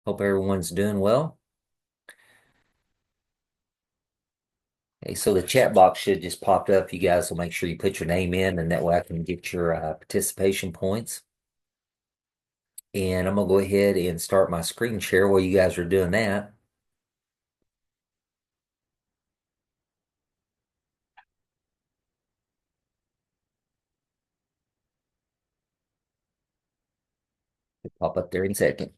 Hope everyone's doing well. Okay, so the chat box should just pop up. You guys will make sure you put your name in, and that way I can get your participation points. And I'm gonna go ahead and start my screen share while you guys are doing that. It'll pop up there in a second.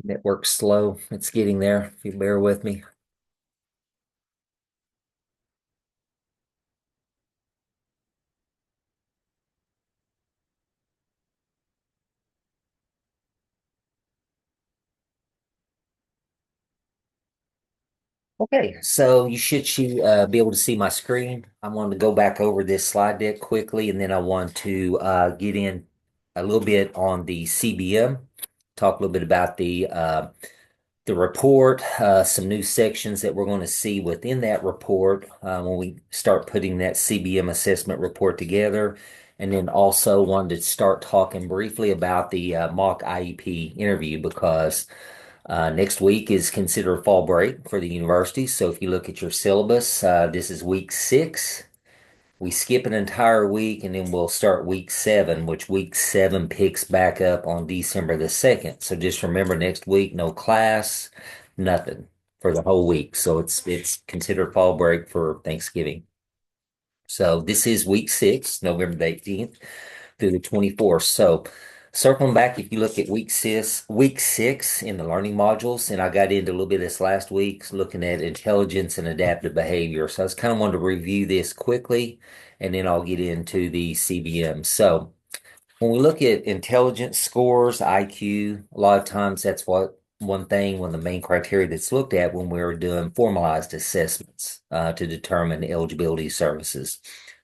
Network's slow. It's getting there. If you bear with me. Okay, so you should be able to see my screen. I wanted to go back over this slide deck quickly, and then I want to get in a little bit on the CBM, talk a little bit about the report, some new sections that we're going to see within that report when we start putting that CBM assessment report together. And then also wanted to start talking briefly about the mock IEP interview because next week is considered fall break for the university. So if you look at your syllabus, this is week 6. We skip an entire week and then we'll start week 7, which week 7 picks back up on December the 2nd. So just remember next week, no class, nothing for the whole week. So it's considered fall break for Thanksgiving. So this is week 6, November the 18th through the 24th. So circling back, if you look at week six in the learning modules, and I got into a little bit of this last week, looking at intelligence and adaptive behavior. So I just kind of wanted to review this quickly, and then I'll get into the CBM. So when we look at intelligence scores, IQ, a lot of times that's one of the main criteria that's looked at when we're doing formalized assessments to determine eligibility services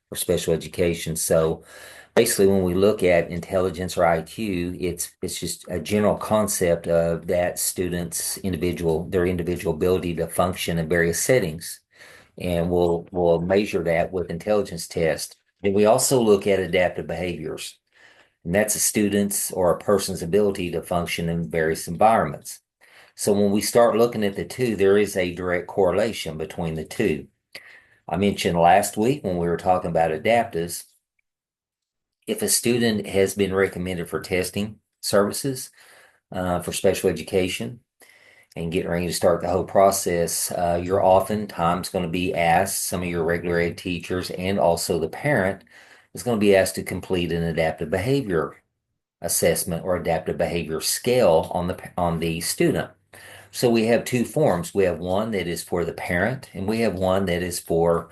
for special education. So basically, when we look at intelligence or IQ, it's just a general concept of that student's their individual ability to function in various settings, and we'll measure that with intelligence tests. Then we also look at adaptive behaviors, and that's a student's or a person's ability to function in various environments. So when we start looking at the two, there is a direct correlation between the two. I mentioned last week when we were talking about adaptives, if a student has been recommended for testing services for special education and getting ready to start the whole process, you're oftentimes going to be asked, some of your regular ed teachers and also the parent is going to be asked to complete an adaptive behavior assessment or adaptive behavior scale on the student. So we have two forms. We have one that is for the parent, and we have one that is for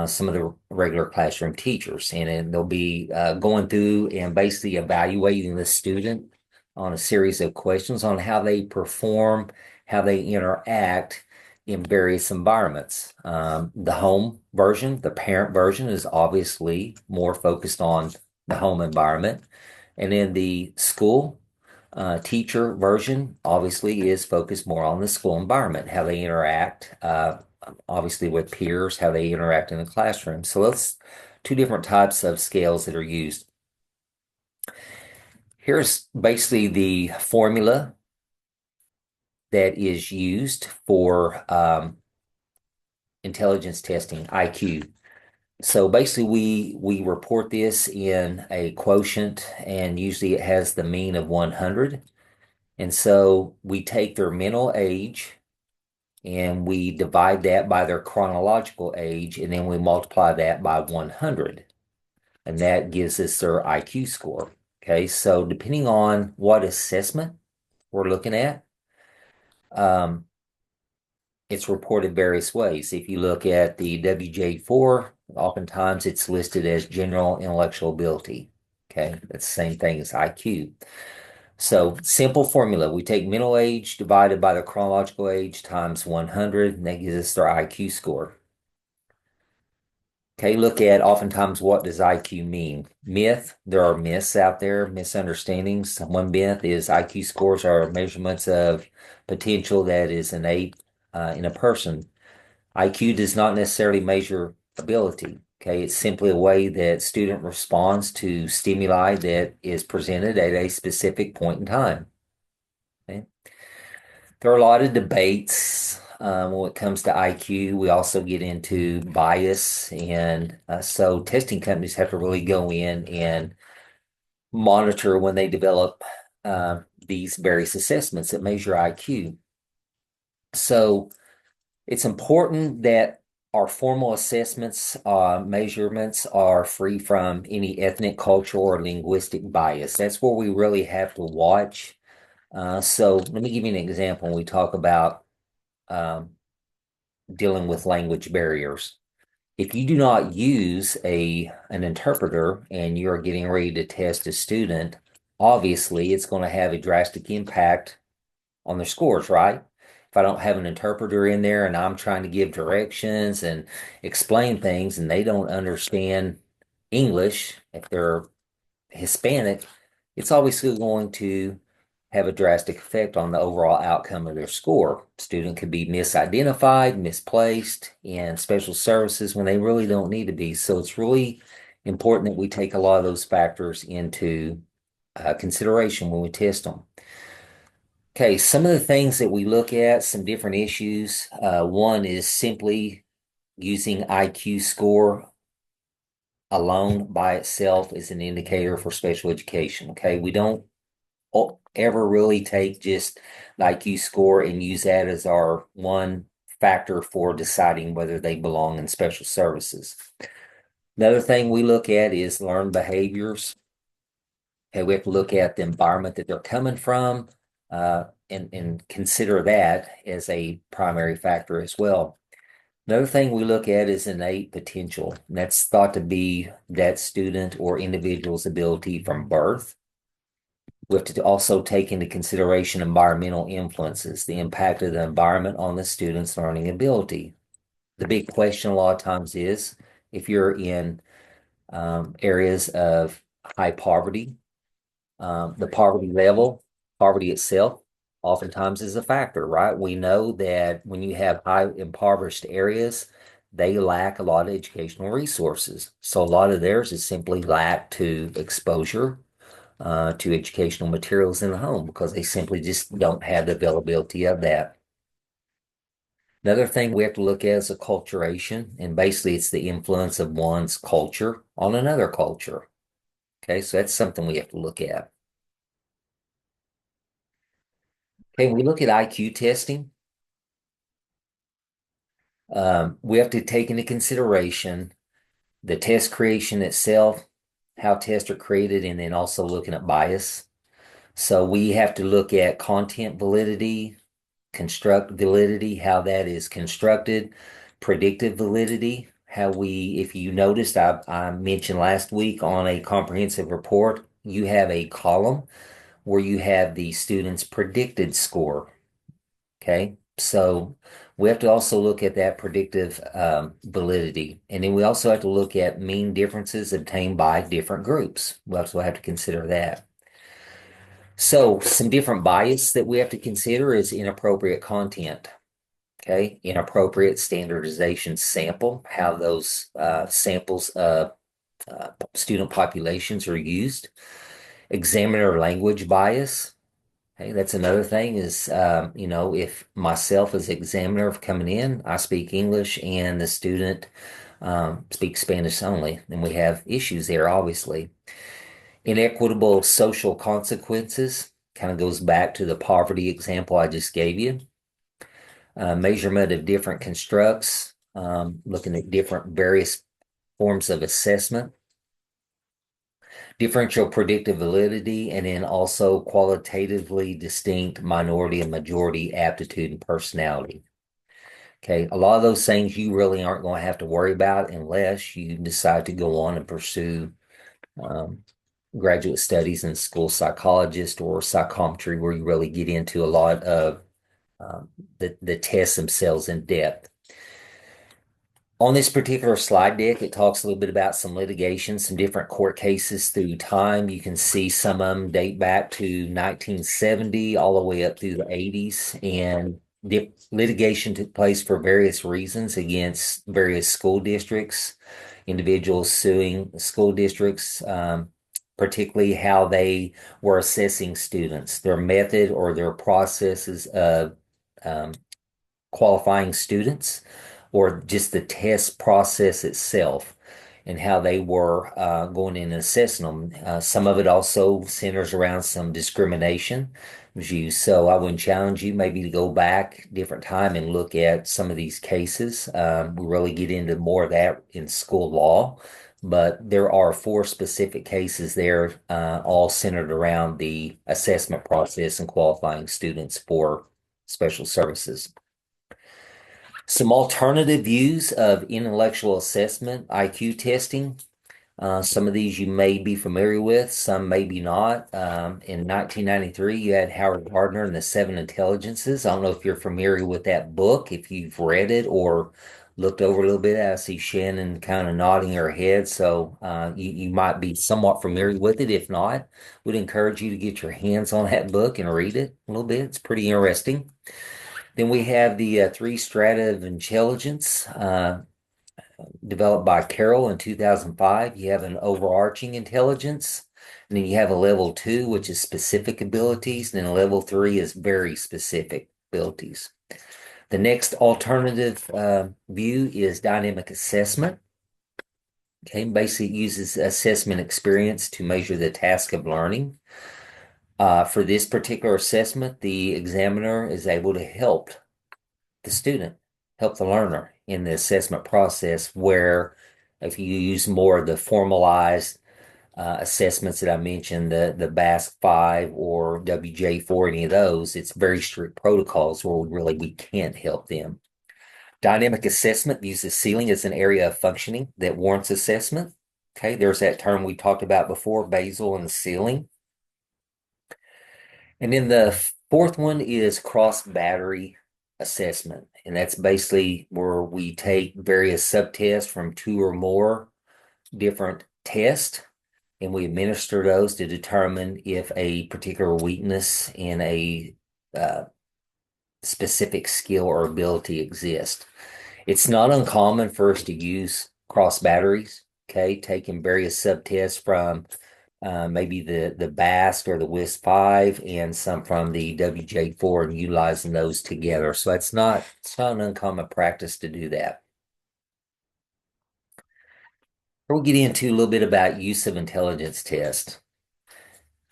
some of the regular classroom teachers. And they'll be going through and basically evaluating the student on a series of questions on how they perform, how they interact in various environments. The home version, the parent version, is obviously more focused on the home environment. And then the school teacher version obviously is focused more on the school environment, how they interact, obviously with peers, how they interact in the classroom. So that's two different types of scales that are used. Here's basically the formula that is used for intelligence testing, IQ. So basically, we report this in a quotient, and usually it has the mean of 100. And so we take their mental age and we divide that by their chronological age, and then we multiply that by 100. And that gives us their IQ score. Okay, so depending on what assessment we're looking at, um, it's reported various ways. If you look at the WJ4, oftentimes it's listed as general intellectual ability. Okay, that's the same thing as IQ. So simple formula. We take mental age divided by the chronological age times 100, and that gives us their IQ score. Okay, look at oftentimes what does IQ mean? Myth, there are myths out there, misunderstandings. One myth is IQ scores are measurements of potential that is innate in a person. IQ does not necessarily measure ability. Okay, it's simply a way that student responds to stimuli that is presented at a specific point in time. Okay? There are a lot of debates when it comes to IQ. We also get into bias, and so testing companies have to really go in and monitor when they develop these various assessments that measure IQ. So it's important that our formal assessments, measurements are free from any ethnic, cultural, or linguistic bias. That's where we really have to watch. So let me give you an example when we talk about um, dealing with language barriers. If you do not use an interpreter and you're getting ready to test a student, obviously it's going to have a drastic impact on their scores, right? If I don't have an interpreter in there and I'm trying to give directions and explain things and they don't understand English, if they're Hispanic, it's obviously going to have a drastic effect on the overall outcome of their score. Student could be misidentified, misplaced in special services when they really don't need to be. So it's really important that we take a lot of those factors into consideration when we test them. Okay, some of the things that we look at, some different issues. One is simply using IQ score alone by itself is an indicator for special education. Okay, we don't ever really take just the IQ score and use that as our one factor for deciding whether they belong in special services. Another thing we look at is learned behaviors. Okay, we have to look at the environment that they're coming from, and consider that as a primary factor as well. Another thing we look at is innate potential, and that's thought to be that student or individual's ability from birth. We have to also take into consideration environmental influences, the impact of the environment on the student's learning ability. The big question a lot of times is if you're in areas of high poverty, the poverty level, poverty itself, oftentimes is a factor, right? We know that when you have high impoverished areas, they lack a lot of educational resources. So a lot of theirs is simply lack to exposure to educational materials in the home because they simply just don't have the availability of that. Another thing we have to look at is acculturation, and basically it's the influence of one's culture on another culture. Okay, so that's something we have to look at. Okay, when we look at IQ testing, we have to take into consideration the test creation itself, how tests are created, and then also looking at bias. So we have to look at content validity, construct validity, how that is constructed, predictive validity, how we, if you noticed, I mentioned last week on a comprehensive report, you have a column where you have the student's predicted score. Okay, so we have to also look at that predictive validity. And then we also have to look at mean differences obtained by different groups. We also have to consider that. So some different bias that we have to consider is inappropriate content. Okay, inappropriate standardization sample, how those samples of student populations are used. Examiner language bias. Okay, that's another thing is, if myself as examiner coming in, I speak English and the student speaks Spanish only, then we have issues there, obviously. Inequitable social consequences kind of goes back to the poverty example I just gave you. Measurement of different constructs, looking at different various forms of assessment, differential predictive validity, and then also qualitatively distinct minority and majority aptitude and personality. Okay, a lot of those things you really aren't going to have to worry about unless you decide to go on and pursue um, graduate studies in school psychologist or psychometry, where you really get into a lot of um, the tests themselves in depth. On this particular slide deck, it talks a little bit about some litigation, some different court cases through time. You can see some of them date back to 1970 all the way up through the 80s. And litigation took place for various reasons against various school districts, individuals suing school districts, particularly how they were assessing students, their method or their processes of um, qualifying students, or just the test process itself and how they were going in and assessing them. Some of it also centers around some discrimination views. So I would challenge you maybe to go back different time and look at some of these cases. We really get into more of that in school law, but there are four specific cases there, all centered around the assessment process and qualifying students for special services. Some alternative views of intellectual assessment, IQ testing. Some of these you may be familiar with, some maybe not. In 1993, you had Howard Gardner and the Seven Intelligences. I don't know if you're familiar with that book, if you've read it or looked over a little bit. I see Shannon kind of nodding her head, so you might be somewhat familiar with it. If not, would encourage you to get your hands on that book and read it a little bit. It's pretty interesting. Then we have the three strata of intelligence developed by Carroll in 2005. You have an overarching intelligence, and then you have a level two, which is specific abilities, and then level three is very specific abilities. The next alternative view is dynamic assessment. Okay, basically it uses assessment experience to measure the task of learning. For this particular assessment, the examiner is able to help the student, help the learner in the assessment process, where if you use more of the formalized assessments that I mentioned, the BASC-5 or WJ-4, any of those, it's very strict protocols where we can't help them. Dynamic assessment uses ceiling as an area of functioning that warrants assessment. Okay, there's that term we talked about before, basal and the ceiling. And then the fourth one is cross battery assessment. And that's basically where we take various subtests from two or more different tests and we administer those to determine if a particular weakness in a uh, specific skill or ability exists. It's not uncommon for us to use cross batteries, okay, taking various subtests from maybe the BASC or the WIS-5 and some from the WJ-4 and utilizing those together. So it's not an uncommon practice to do that. We'll get into a little bit about use of intelligence test.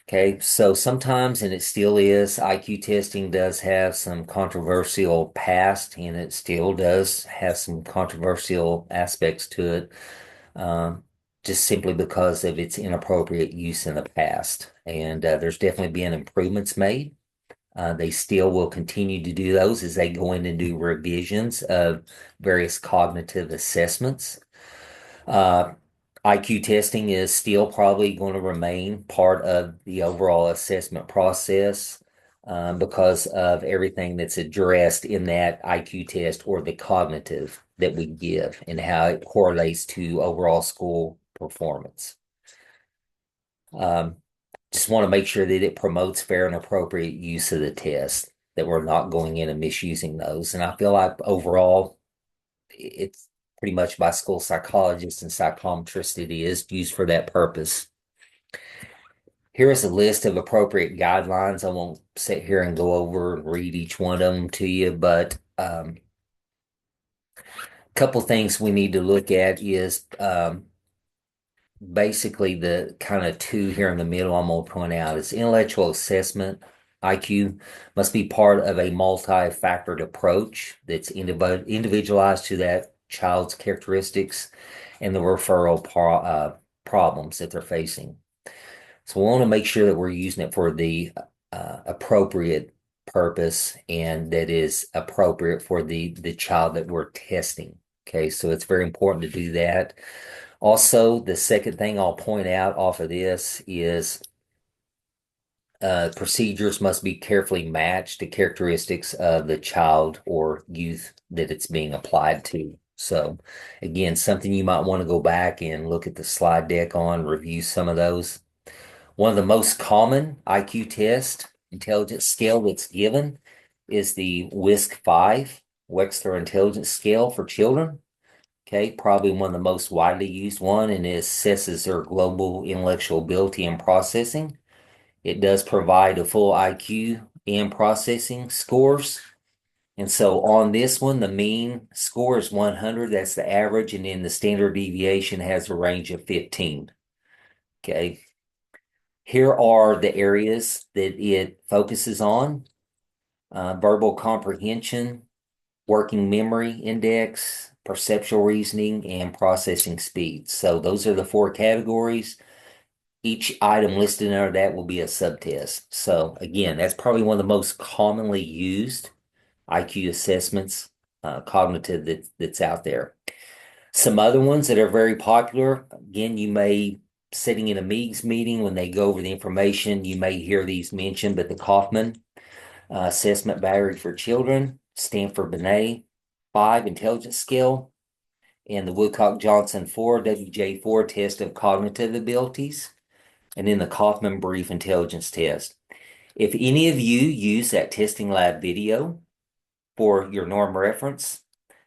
Okay, so sometimes, and it still is, IQ testing does have some controversial past, and it still does have some controversial aspects to it, um, just simply because of its inappropriate use in the past. And there's definitely been improvements made. They still will continue to do those as they go in and do revisions of various cognitive assessments. Uh, IQ testing is still probably going to remain part of the overall assessment process because of everything that's addressed in that IQ test or the cognitive that we give and how it correlates to overall school performance. Um, just want to make sure that it promotes fair and appropriate use of the test, that we're not going in and misusing those. And I feel like overall, it's pretty much by school psychologists and psychometrists, it is used for that purpose. Here is a list of appropriate guidelines. I won't sit here and go over and read each one of them to you, but a couple things we need to look at is basically the kind of two here in the middle I'm going to point out is intellectual assessment. IQ must be part of a multi-factored approach that's individualized to that child's characteristics and the referral problems that they're facing. So we want to make sure that we're using it for the appropriate purpose and that is appropriate for the child that we're testing. Okay, so it's very important to do that. Also, the second thing I'll point out off of this is procedures must be carefully matched to characteristics of the child or youth that it's being applied to. So, again, something you might want to go back and look at the slide deck on, review some of those. One of the most common IQ test intelligence scale that's given is the WISC-5, Wechsler Intelligence Scale for children. Okay, probably one of the most widely used one, and it assesses their global intellectual ability and processing. It does provide a full IQ and processing scores. And so on this one, the mean score is 100. That's the average. And then the standard deviation has a range of 15. Okay. Here are the areas that it focuses on: verbal comprehension, working memory index, perceptual reasoning, and processing speed. So those are the four categories. Each item listed under that will be a subtest. So again, that's probably one of the most commonly used IQ assessments, cognitive that's out there. Some other ones that are very popular, again, you may, sitting in a MEGS meeting when they go over the information, you may hear these mentioned, but the Kaufman Assessment Battery for Children, Stanford Binet 5 Intelligence Scale, and the Woodcock-Johnson 4 WJ4 Test of Cognitive Abilities, and then the Kaufman Brief Intelligence Test. If any of you use that testing lab video for your norm reference,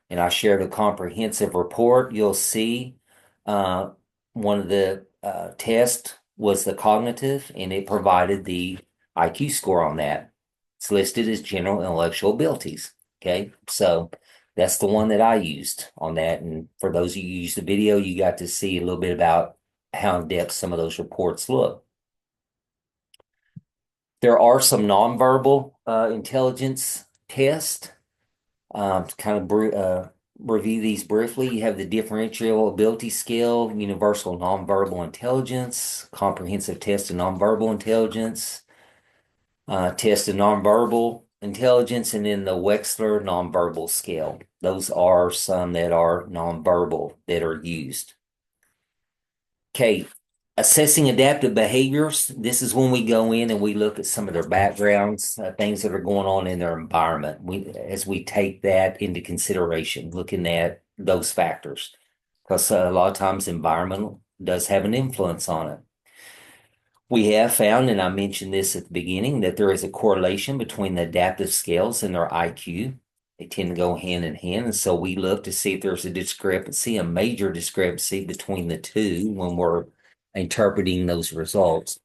and I shared a comprehensive report, you'll see uh, one of the tests was the cognitive, and it provided the IQ score on that. It's listed as general intellectual abilities. Okay, so that's the one that I used on that. And for those of you who used the video, you got to see a little bit about how in depth some of those reports look. There are some nonverbal intelligence tests. To kind of review these briefly, you have the differential ability scale, universal nonverbal intelligence, comprehensive test of nonverbal intelligence, test of nonverbal intelligence, and then the Wechsler nonverbal scale. Those are some that are nonverbal that are used. Okay, assessing adaptive behaviors. This is when we go in and we look at some of their backgrounds, things that are going on in their environment. As we take that into consideration, looking at those factors, because a lot of times environment does have an influence on it. We have found, and I mentioned this at the beginning, that there is a correlation between the adaptive scales and their IQ. They tend to go hand in hand. And so we look to see if there's a discrepancy, a major discrepancy between the two when we're interpreting those results.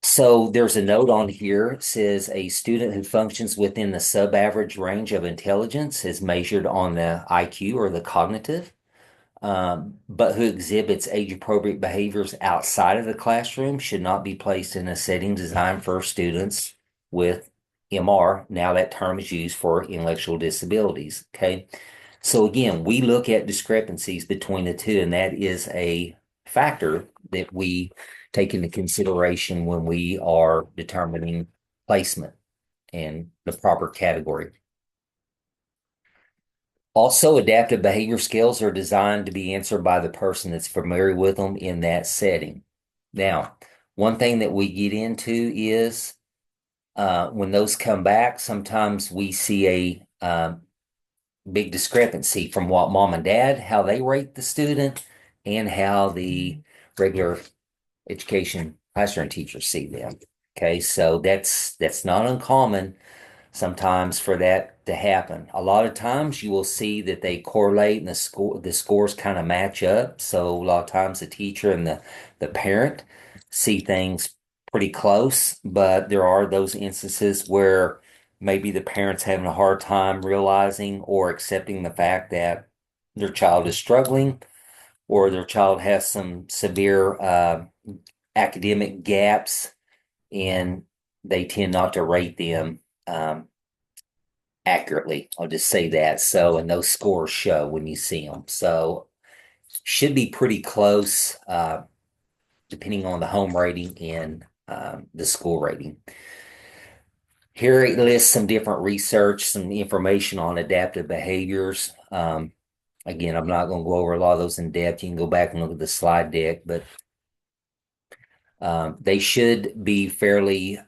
So there's a note on here. It says a student who functions within the sub-average range of intelligence is measured on the IQ or the cognitive, but who exhibits age-appropriate behaviors outside of the classroom should not be placed in a setting designed for students with MR. Now that term is used for intellectual disabilities. Okay. So again, we look at discrepancies between the two, and that is a factor that we take into consideration when we are determining placement and the proper category. Also, adaptive behavior skills are designed to be answered by the person that's familiar with them in that setting. Now, one thing that we get into is when those come back, sometimes we see a big discrepancy from what mom and dad, how they rate the student, and how the regular education classroom teachers see them. Okay, so that's not uncommon sometimes for that to happen. A lot of times you will see that they correlate and the scores kind of match up. So a lot of times the teacher and the parent see things pretty close, but there are those instances where maybe the parent's having a hard time realizing or accepting the fact that their child is struggling or their child has some severe academic gaps, and they tend not to rate them accurately. I'll just say that. So, and those scores show when you see them. So, should be pretty close, depending on the home rating and the school rating. Here it lists some different research, some information on adaptive behaviors. Again, I'm not going to go over a lot of those in depth. You can go back and look at the slide deck, but they should be fairly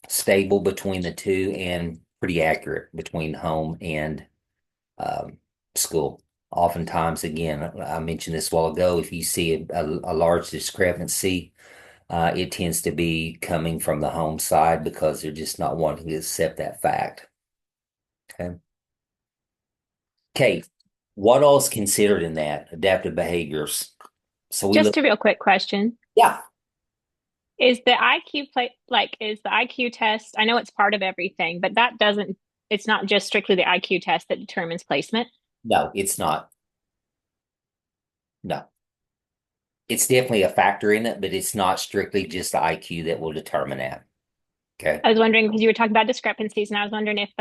stable between the two and pretty accurate between home and school. Oftentimes, again, I mentioned this a while ago, if you see a large discrepancy it tends to be coming from the home side because they're just not wanting to accept that fact. Okay. Kate, what all is considered in that adaptive behaviors? So we look, Just a real quick question. yeah, Is the IQ is the IQ test? I know it's part of everything, but it's not just strictly the IQ test that determines placement. no, it's not. No, it's definitely a factor in it, but it's not strictly just the IQ that will determine that. Okay. I was wondering because you were talking about discrepancies, and I was wondering if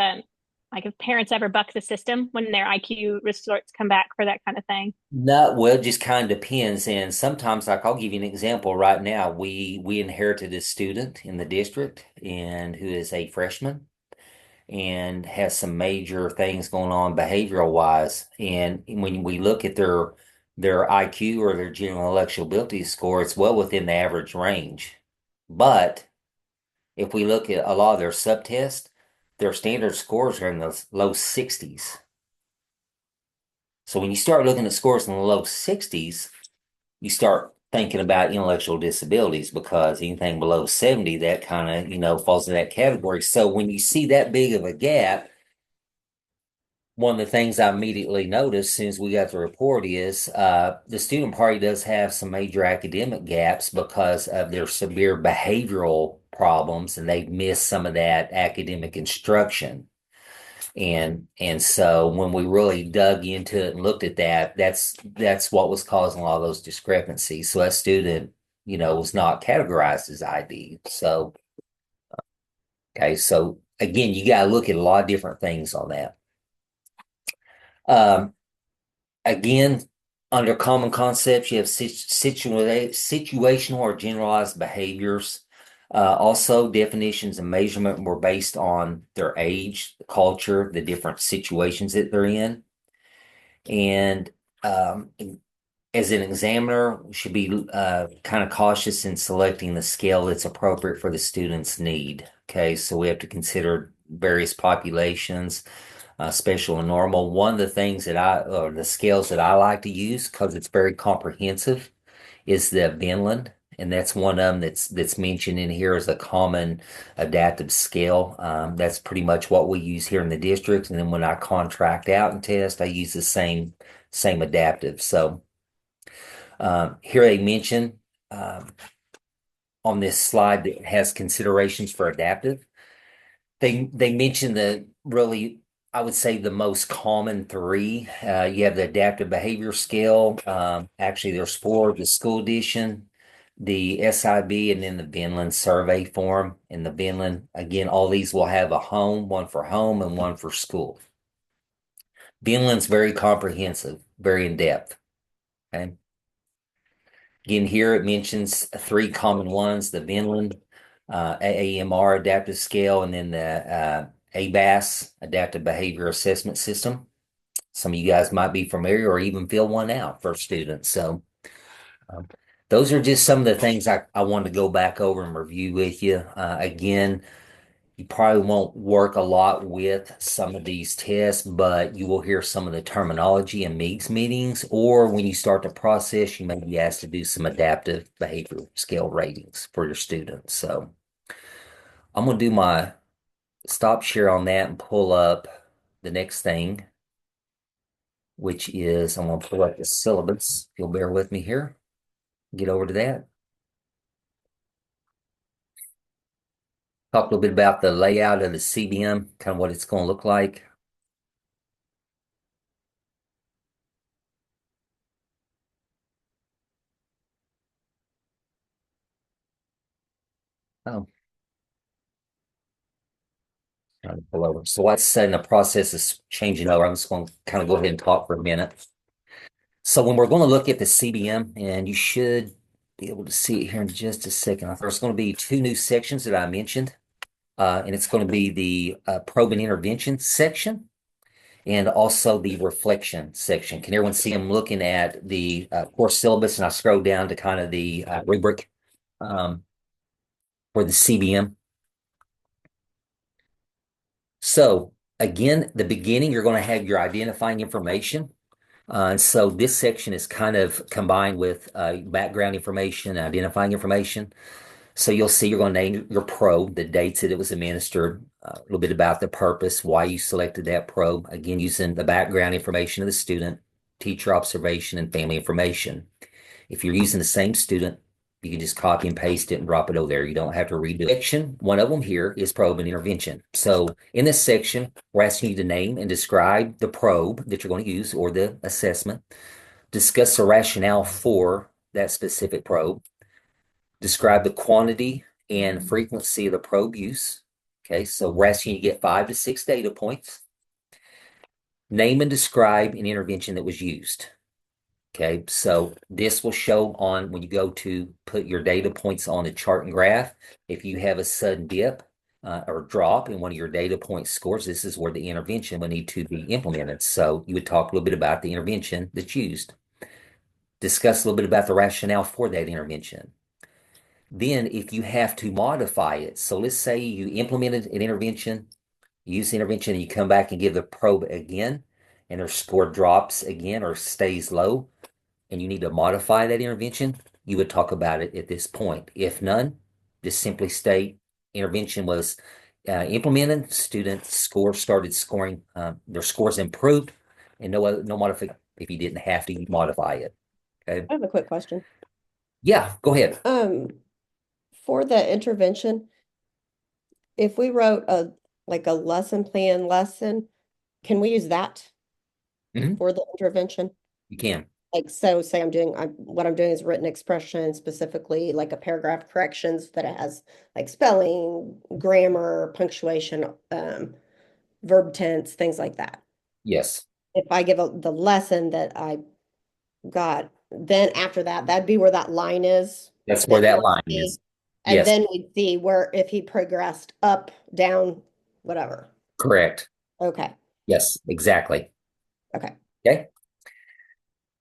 parents ever buck the system when their IQ resorts come back for that kind of thing. No, well, it just kind of depends. And sometimes, like I'll give you an example right now. We inherited a student in the district and who is a freshman and has some major things going on behavioral wise. And when we look at their IQ or their general intellectual ability score, it's well within the average range. But if we look at a lot of their subtests, their standard scores are in the low 60s. So when you start looking at scores in the low 60s, you start thinking about intellectual disabilities because anything below 70, that kind of, falls in that category. So when you see that big of a gap, one of the things I immediately noticed as soon as we got the report is the student party does have some major academic gaps because of their severe behavioral problems, and they've missed some of that academic instruction. And so when we really dug into it and looked at that, that's what was causing a lot of those discrepancies. So that student, was not categorized as ID. So okay, so again, you got to look at a lot of different things on that. Um, Again, under common concepts, you have situational or generalized behaviors. Also, definitions and measurement were based on their age, the culture, the different situations that they're in. And um, as an examiner, we should be kind of cautious in selecting the scale that's appropriate for the student's need. Okay, so we have to consider various populations, special and normal. One of the things or the scales that I like to use because it's very comprehensive is the Vinland, and that's one of them that's mentioned in here as a common adaptive scale. That's pretty much what we use here in the district, and then when I contract out and test, I use the same adaptive. So here they mention um, on this slide that has considerations for adaptive. They mentioned the really, I would say the most common three. You have the adaptive behavior scale. Actually, there's four: the school edition, the SIB, and then the Vinland survey form. And the Vinland, again, all these will have a one for home and one for school. Vinland's very comprehensive, very in depth. Okay. Again, here it mentions three common ones: the Vinland, AAMR adaptive scale, and then the ABAS adaptive behavior assessment system. Some of you guys might be familiar or even fill one out for students. So um, those are just some of the things I wanted to go back over and review with you. Again, you probably won't work a lot with some of these tests, but you will hear some of the terminology in MEEGS meetings, or when you start the process, you may be asked to do some adaptive behavior scale ratings for your students. So I'm going to do my stop share on that and pull up the next thing, which is I'm going to pull up the syllabus. If you'll bear with me here, get over to that. Talk a little bit about the layout of the CBM, kind of what it's going to look like. Oh, trying to pull over. So what's said in the process is changing over. I'm just going to kind of go ahead and talk for a minute. So when we're going to look at the CBM, and you should be able to see it here in just a second. There's going to be two new sections that I mentioned, and it's going to be the probe and intervention section and also the reflection section. Can everyone see I'm looking at the course syllabus, and I scroll down to kind of the rubric um, for the CBM? So again, the beginning, you're going to have your identifying information. And so this section is kind of combined with background information, identifying information. So you'll see you're going to name your probe, the dates that it was administered, a little bit about the purpose, why you selected that probe. Again, using the background information of the student, teacher observation, and family information. If you're using the same student, you can just copy and paste it and drop it over there. You don't have to redo it. Section, one of them here is probe and intervention. So in this section, we're asking you to name and describe the probe that you're going to use or the assessment. Discuss the rationale for that specific probe. Describe the quantity and frequency of the probe use. Okay, so we're asking you to get 5 to 6 data points. Name and describe an intervention that was used. Okay, so this will show on when you go to put your data points on the chart and graph. If you have a sudden dip or drop in one of your data point scores, this is where the intervention will need to be implemented. So you would talk a little bit about the intervention that's used. Discuss a little bit about the rationale for that intervention. Then, if you have to modify it, so let's say you implemented an intervention, use the intervention, and you come back and give the probe again, and their score drops again or stays low and you need to modify that intervention, you would talk about it at this point. If none, just simply state intervention was implemented, student score started scoring, their scores improved, and no modification if you didn't have to modify it. Okay. I have a quick question. Yeah, go ahead. Um, for the intervention, if we wrote a like a lesson plan lesson, can we use that Mhm. for the intervention? You can. Like, so say what I'm doing is written expression, specifically like a paragraph corrections that it has like spelling, grammar, punctuation, verb tense, things like that. Yes, If I give the lesson that I got, then after that, that'd be where that line is that's where that that you'll line see. is. And Yes, then we'd see where if he progressed up, down, whatever. correct. Okay. Yes, exactly. Okay. Okay.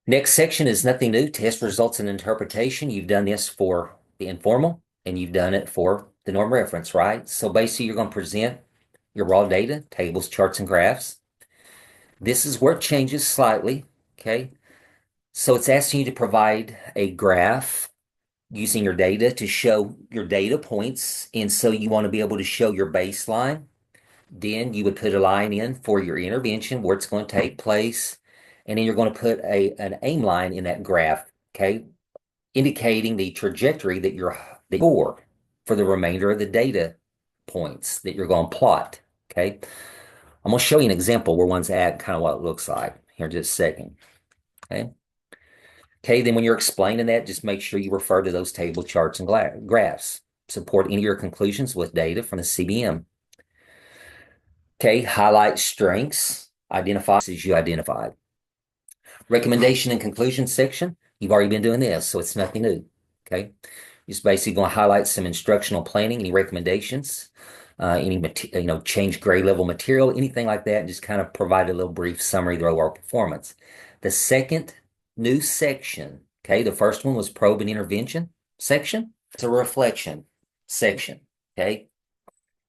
Next section is nothing new. Test results and interpretation. You've done this for the informal and you've done it for the norm reference, right? So basically, you're going to present your raw data, tables, charts, and graphs. This is where it changes slightly. Okay. So it's asking you to provide a graph using your data to show your data points. And so you want to be able to show your baseline. Then you would put a line in for your intervention where it's going to take place. And then you're going to put an aim line in that graph, okay, indicating the trajectory that you're for the remainder of the data points that you're going to plot. Okay. I'm going to show you an example where one's at, kind of what it looks like here in just a second. Okay. Okay. Then when you're explaining that, just make sure you refer to those table charts and graphs. Support any of your conclusions with data from the CBM. Okay. Highlight strengths, identify as you identified. Recommendation and conclusion section. You've already been doing this, so it's nothing new. Okay. Just basically going to highlight some instructional planning, any recommendations, any change grade level material, anything like that, and just kind of provide a little brief summary of the overall performance. The second new section, okay, the first one was probe and intervention section. It's a reflection section. Okay.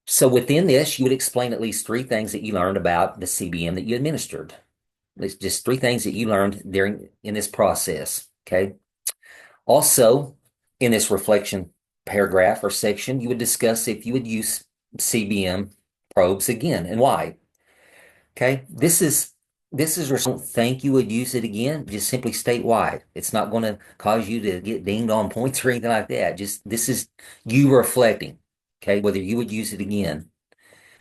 So within this, you would explain at least 3 things that you learned about the CBM that you administered. It's just 3 things that you learned during in this process. Okay. Also, in this reflection paragraph or section, you would discuss if you would use CBM probes again and why. Okay. This is where I don't think you would use it again. Just simply state why. It's not going to cause you to get dinged on points or anything like that. Just this is you reflecting. Okay. Whether you would use it again.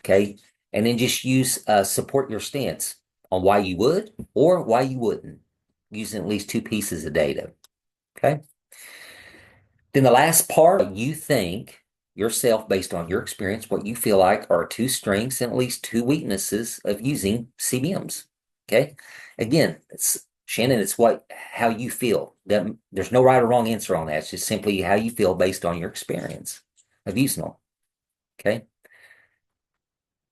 Okay. And then just use support your stance on why you would or why you wouldn't, using at least 2 pieces of data. Okay. Then the last part, you think yourself based on your experience, what you feel like are 2 strengths and at least 2 weaknesses of using CBMs. Okay. Again, it's Shannon, it's how you feel. There's no right or wrong answer on that. It's just simply how you feel based on your experience of using them. Okay.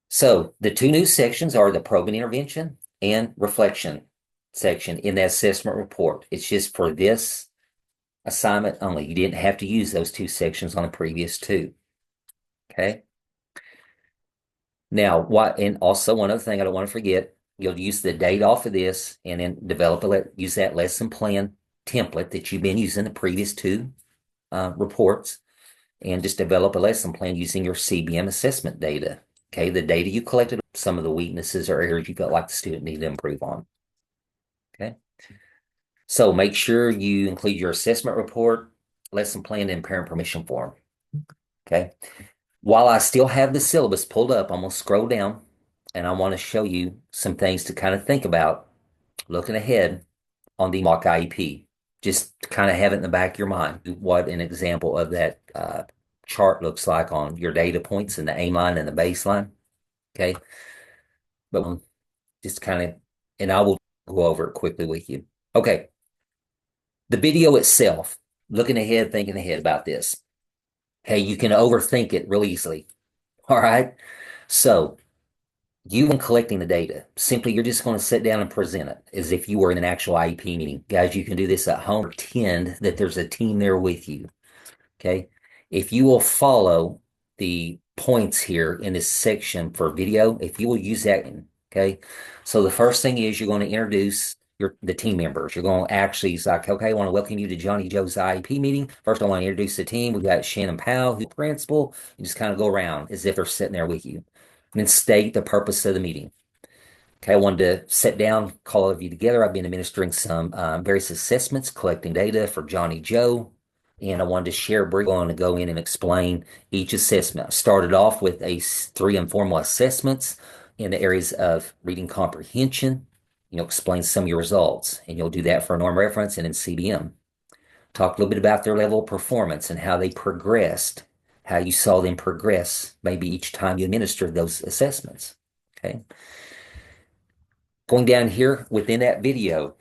So the 2 new sections are the probe and intervention and reflection section in the assessment report. It's just for this assignment only. You didn't have to use those 2 sections on the previous 2. Okay. Now, and also one other thing I don't want to forget, You'll use the data off of this and then use that lesson plan template that you've been using the previous two reports and just develop a lesson plan using your CBM assessment data. Okay, the data you collected, some of the weaknesses or areas you felt like the student needed to improve on. Okay, so make sure you include your assessment report, lesson plan, and parent permission form. Okay, while I still have the syllabus pulled up, I'm going to scroll down and I want to show you some things to kind of think about looking ahead on the mock IEP. Just to kind of have it in the back of your mind what an example of that chart looks like on your data points and the aim line and the baseline. Okay. But just kind of, and I will go over it quickly with you. Okay. The video itself, looking ahead, thinking ahead about this. Hey, you can overthink it real easily. All right. So you when collecting the data, simply you're just going to sit down and present it as if you were in an actual IEP meeting. Guys, you can do this at home. Pretend that there's a team there with you. Okay. If you will follow the points here in this section for video, if you will use that, okay. So the first thing is you're going to introduce the team members. You're going to actually, it's like, okay, I want to welcome you to Johnny Joe's IEP meeting. First, I want to introduce the team. We got Shannon Powell, who's the principal. You just kind of go around as if they're sitting there with you. And then state the purpose of the meeting. Okay, I wanted to sit down, call all of you together. I've been administering some various assessments, collecting data for Johnny Joe, and I wanted to share briefly on to go in and explain each assessment. I started off with three informal assessments in the areas of reading comprehension. Explain some of your results, and you'll do that for norm reference and in CBM. Talk a little bit about their level of performance and how they progressed, how you saw them progress maybe each time you administered those assessments. Okay. Going down here within that video,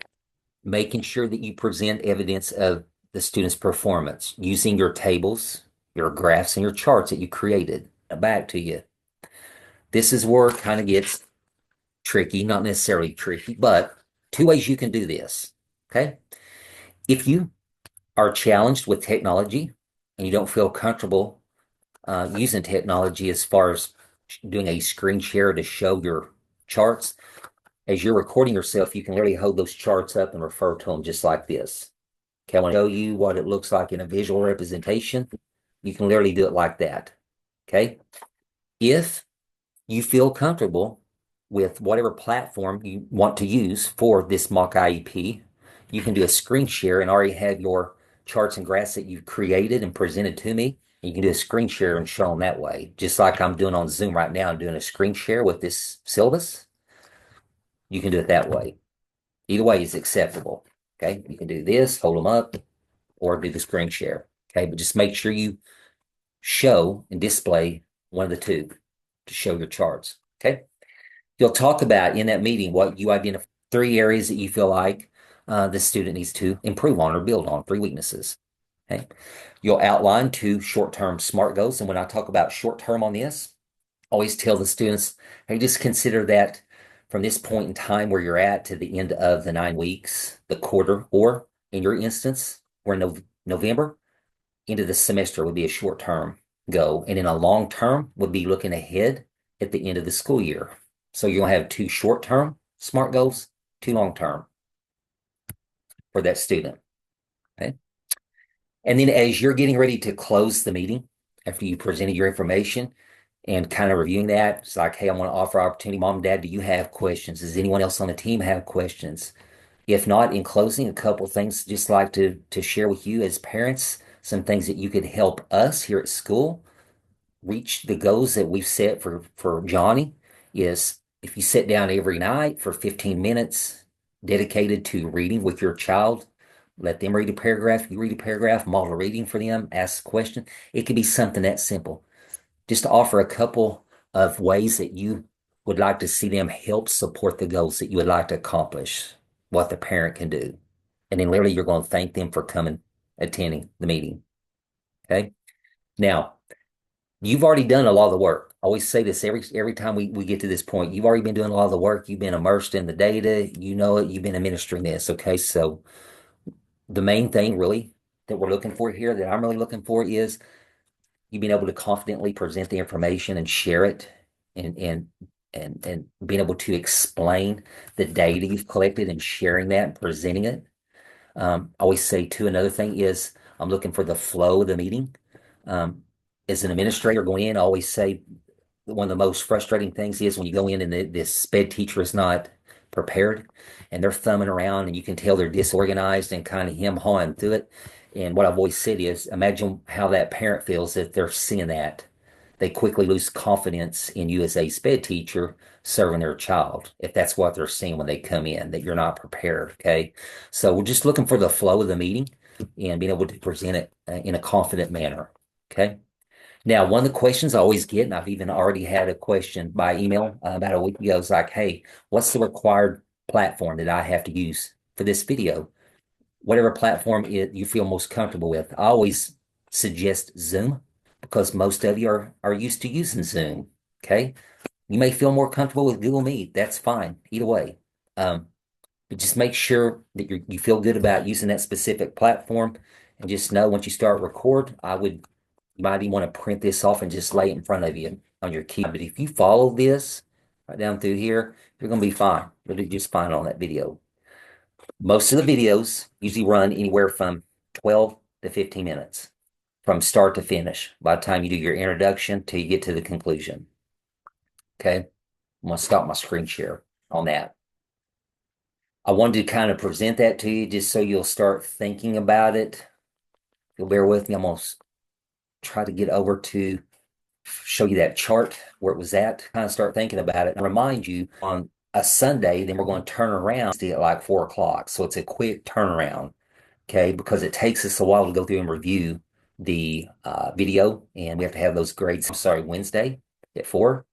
making sure that you present evidence of the student's performance using your tables, your graphs, and your charts that you created. Now back to you. This is where it kind of gets tricky, not necessarily tricky, but two ways you can do this. Okay. If you are challenged with technology and you don't feel comfortable using technology as far as doing a screen share to show your charts, as you're recording yourself, you can literally hold those charts up and refer to them just like this. Okay, I want to show you what it looks like in a visual representation. You can literally do it like that. Okay. If you feel comfortable with whatever platform you want to use for this mock IEP, you can do a screen share and already have your charts and graphs that you've created and presented to me. You can do a screen share and show them that way. Just like I'm doing on Zoom right now, I'm doing a screen share with this syllabus. You can do it that way. Either way is acceptable. Okay. You can do this, hold them up, or do the screen share. Okay. But just make sure you show and display one of the two to show your charts. Okay. You'll talk about in that meeting what you identify three areas that you feel like the student needs to improve on or build on, three weaknesses. Okay. You'll outline two short-term SMART goals. And when I talk about short-term on this, I always tell the students, hey, just consider that from this point in time where you're at to the end of the 9 weeks, the quarter, or in your instance, we're in November, into the semester would be a short-term goal. And in a long term would be looking ahead at the end of the school year. So you're going to have two short-term SMART goals, two long-term for that student. Okay. And then as you're getting ready to close the meeting, after you presented your information and kind of reviewing that, it's like, hey, I want to offer opportunity. Mom and Dad, do you have questions? Does anyone else on the team have questions? If not, in closing, a couple of things just like to share with you as parents, some things that you could help us here at school reach the goals that we've set for Johnny is if you sit down every night for 15 minutes dedicated to reading with your child, let them read a paragraph, you read a paragraph, model reading for them, ask a question. It could be something that simple. Just to offer a couple of ways that you would like to see them help support the goals that you would like to accomplish, what the parent can do. And then literally you're going to thank them for coming, attending the meeting. Okay. Now, you've already done a lot of the work. I always say this every time we get to this point. You've already been doing a lot of the work. You've been immersed in the data. You know it. You've been administering this. Okay. So the main thing really that we're looking for here, that I'm really looking for is you being able to confidently present the information and share it and and being able to explain the data you've collected and sharing that and presenting it. I always say too, another thing is I'm looking for the flow of the meeting. Um, as an administrator going in, I always say one of the most frustrating things is when you go in and this SPED teacher is not prepared and they're thumbing around and you can tell they're disorganized and kind of hem-hawing through it. And what I've always said is imagine how that parent feels if they're seeing that. They quickly lose confidence in you as a SPED teacher serving their child if that's what they're seeing when they come in, that you're not prepared. Okay. So we're just looking for the flow of the meeting and being able to present it in a confident manner. Okay. Now, one of the questions I always get, and I've even already had a question by email about a week ago, is like, hey, what's the required platform that I have to use for this video? Whatever platform you feel most comfortable with. I always suggest Zoom because most of you are used to using Zoom. Okay. You may feel more comfortable with Google Meet. That's fine. Either way. Um, but just make sure that you feel good about using that specific platform and just know once you start record, you might even want to print this off and just lay it in front of you on your key. But if you follow this right down through here, you're going to be fine. You'll do just fine on that video. Most of the videos usually run anywhere from 12 to 15 minutes from start to finish by the time you do your introduction till you get to the conclusion. Okay. I'm going to stop my screen share on that. I wanted to kind of present that to you just so you'll start thinking about it. If you'll bear with me, I'm going to try to get over to show you that chart where it was at, kind of start thinking about it and remind you on a Sunday, then we're going to turn around at like 4 o'clock. So it's a quick turnaround, okay, because it takes us a while to go through and review the video and we have to have those grades. I'm sorry, Wednesday at 4.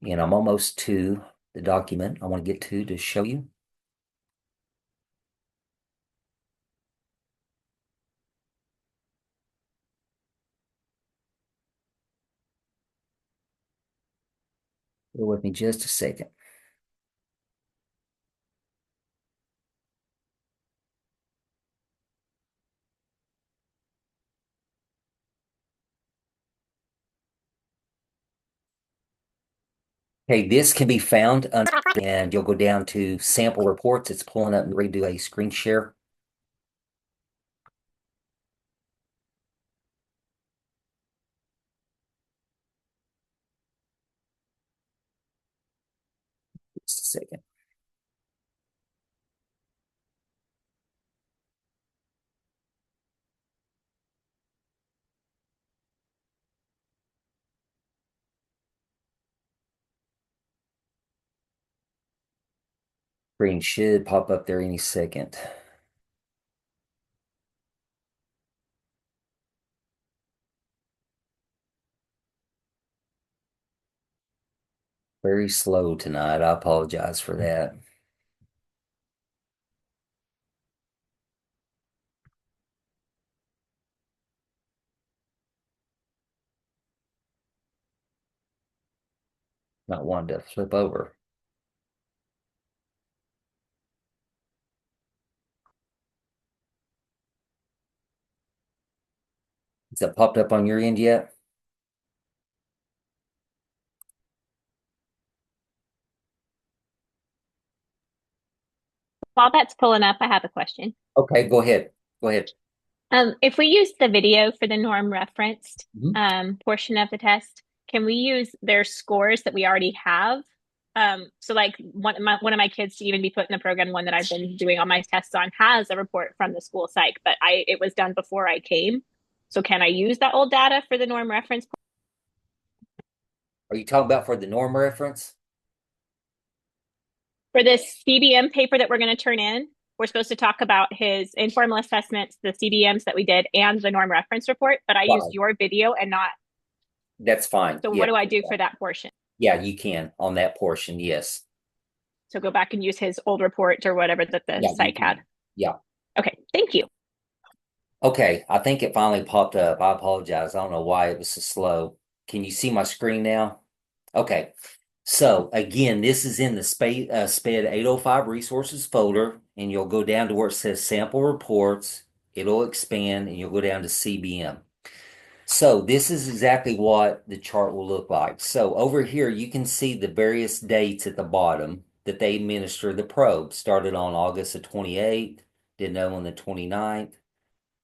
And I'm almost to the document I want to get to show you. Bear with me just a second. Okay, this can be found and you'll go down to sample reports. It's pulling up and redo a screen share. Just a second. Screen should pop up there any second. Very slow tonight. I apologize for that. Not wanting to flip over. Has that popped up on your end yet? While that's pulling up, I have a question. Okay, go ahead. Go ahead. If we use the video for the norm referenced Mhm. portion of the test, can we use their scores that we already have? So like one of my kids to even be put in the program, one that I've been doing all my tests on, has a report from the school psych, but it was done before I came. So can I use that old data for the norm reference? Are you talking about for the norm reference? For this CBM paper that we're going to turn in, we're supposed to talk about his informal assessments, the CBMs that we did, and the norm reference report, but I used Right. your video and not. That's fine. So Yeah. what do I do for that portion? Yeah, you can on that portion. Yes. So go back and use his old report or whatever that the Yeah, you psych had. can. Yeah. Okay, thank you. Okay, I think it finally popped up. I apologize. I don't know why it was so slow. Can you see my screen now? Okay. So again, this is in the SPED 805 resources folder, and you'll go down to where it says sample reports. It'll expand, and you'll go down to CBM. So this is exactly what the chart will look like. So over here, you can see the various dates at the bottom that they administered the probe. Started on August the 28th, did know on the 29th,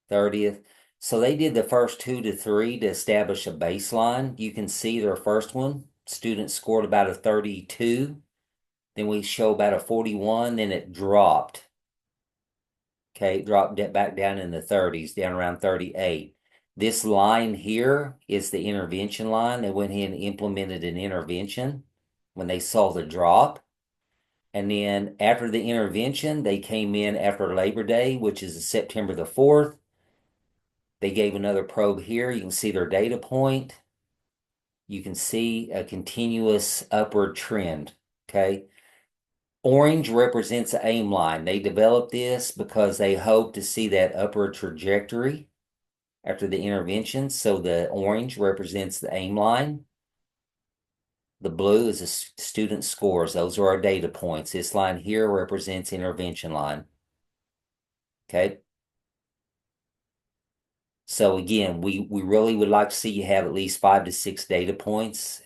30th. So they did the first 2 to 3 to establish a baseline. You can see their first one, students scored about a 32. Then we show about a 41, then it dropped. Okay, it dropped back down in the 30s, down around 38. This line here is the intervention line. They went ahead and implemented an intervention when they saw the drop. And then after the intervention, they came in after Labor Day, which is September the 4th. They gave another probe here. You can see their data point. You can see a continuous upward trend. Okay. Orange represents the aim line. They developed this because they hope to see that upward trajectory after the intervention. So the orange represents the aim line. The blue is the student scores. Those are our data points. This line here represents intervention line. Okay. So again, we really would like to see you have at least 5 to 6 data points.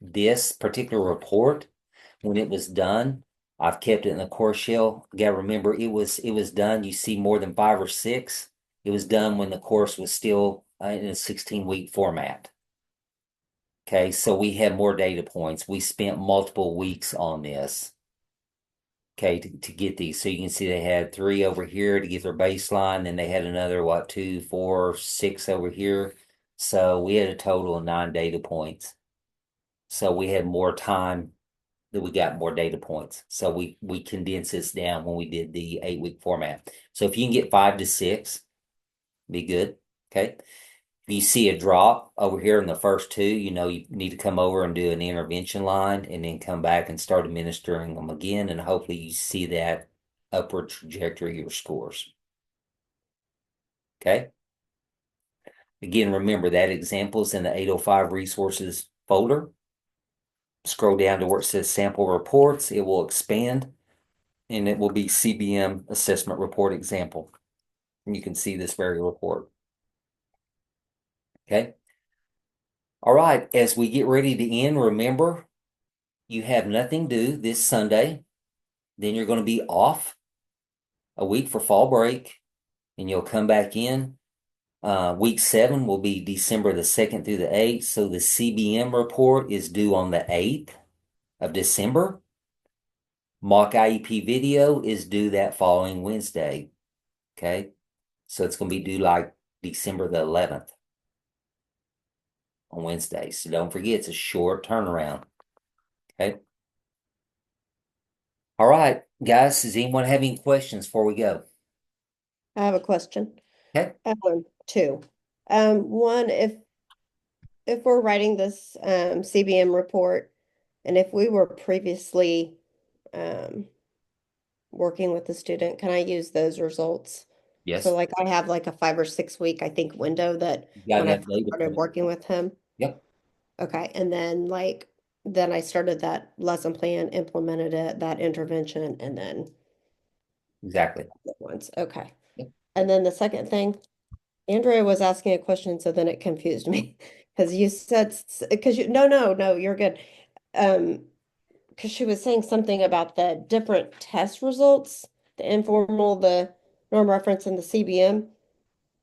This particular report, when it was done, I've kept it in the course shell. You gotta remember it was done. You see more than 5 or 6. It was done when the course was still in a 16-week format. Okay, so we have more data points. We spent multiple weeks on this. Okay, to get these. So you can see they had 3 over here to get their baseline, then they had another, what, 2, 4, 6 over here. So we had a total of 9 data points. So we had more time that we got more data points. So we condensed this down when we did the 8-week format. So if you can get 5 to 6, be good. Okay. If you see a drop over here in the first 2, you need to come over and do an intervention line and then come back and start administering them again. And hopefully you see that upward trajectory of your scores. Okay. Again, remember that example is in the 805 resources folder. Scroll down to where it says sample reports. It will expand and it will be CBM assessment report example. And you can see this very report. Okay. All right. As we get ready to end, remember you have nothing due this Sunday. Then you're going to be off a week for fall break and you'll come back in. Week 7 will be December the 2nd through the 8th. So the CBM report is due on the 8th of December. Mock IEP video is due that following Wednesday. Okay. So it's going to be due like December the 11th on Wednesday. So don't forget, it's a short turnaround. Okay. All right, guys, does anyone have any questions before we go? I have a question. Okay. Two. One, if we're writing this CBM report, and if we were previously working with the student, can I use those results? So Yes. like I have like a 5 or 6 week, I think, window that You got when I enough first data started points. working with him. Yep, Okay. And then I started that lesson plan, implemented it, that intervention, and then exactly. once. Okay. Yep. And then the second thing, Andrea was asking a question, so then it confused me. Because you said, because you, no, you're good. Um, because she was saying something about the different test results, the informal, the norm reference, and the CBM.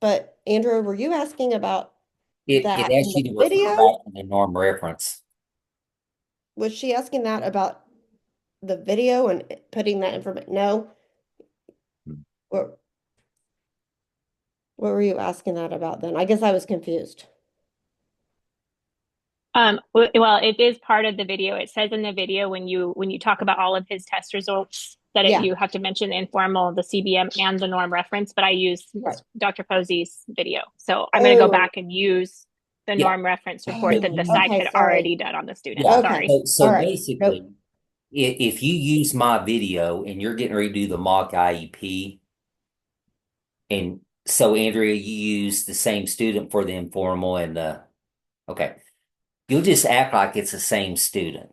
But Andrea, were you asking about It that in asks the you to refer video? back to the norm reference. Was she asking that about the video and putting that information? No. What what were you asking that about then? I guess I was confused. Well, it is part of the video. It says in the video when you talk about all of his test results that Yeah, you have to mention the informal, the CBM, and the norm reference. But I used right. Dr. Posey's video, so I'm going to go Oh, back and use the Yeah. norm reference report So that the oh, psych okay, had sorry. already done on the student. yeah. Okay. Sorry. All So right. basically, Nope. if you use my video and you're getting ready to do the mock IEP, and so Andrea, you use the same student for the informal and the okay, you'll just act like it's the same student.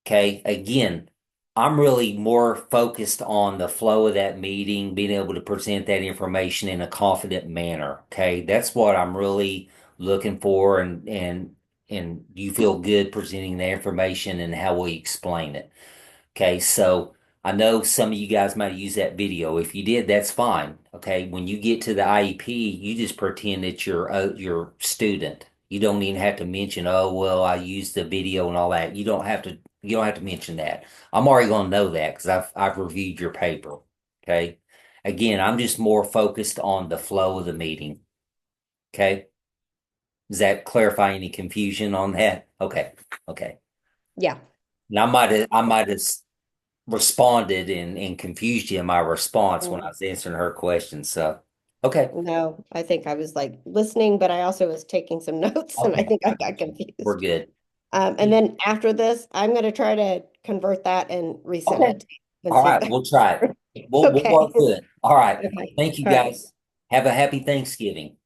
Okay. Again, I'm really more focused on the flow of that meeting, being able to present that information in a confident manner. Okay. That's what I'm really looking for, and you feel good presenting the information and how we explain it. Okay, so I know some of you guys might use that video. If you did, that's fine. Okay, when you get to the IEP, you just pretend that you're your student. You don't even have to mention, oh well, I used the video and all that. You don't have to mention that. I'm already gonna know that because I've reviewed your paper. Okay. Again, I'm just more focused on the flow of the meeting. Okay. Does that clarify any confusion on that? Okay. Okay. Yeah. And I might have responded and confused you in my response when I Mm. was answering her question. So, okay, No, I think I was like listening, but I also was taking some notes and I okay, think I I got got you. We're confused. good. And then after this, I'm going to try to convert that and resend Okay, it to you and all see if right, that we'll try it. works. We'll Okay. work good. All right, Okay. thank you All right. guys. Have a happy Thanksgiving.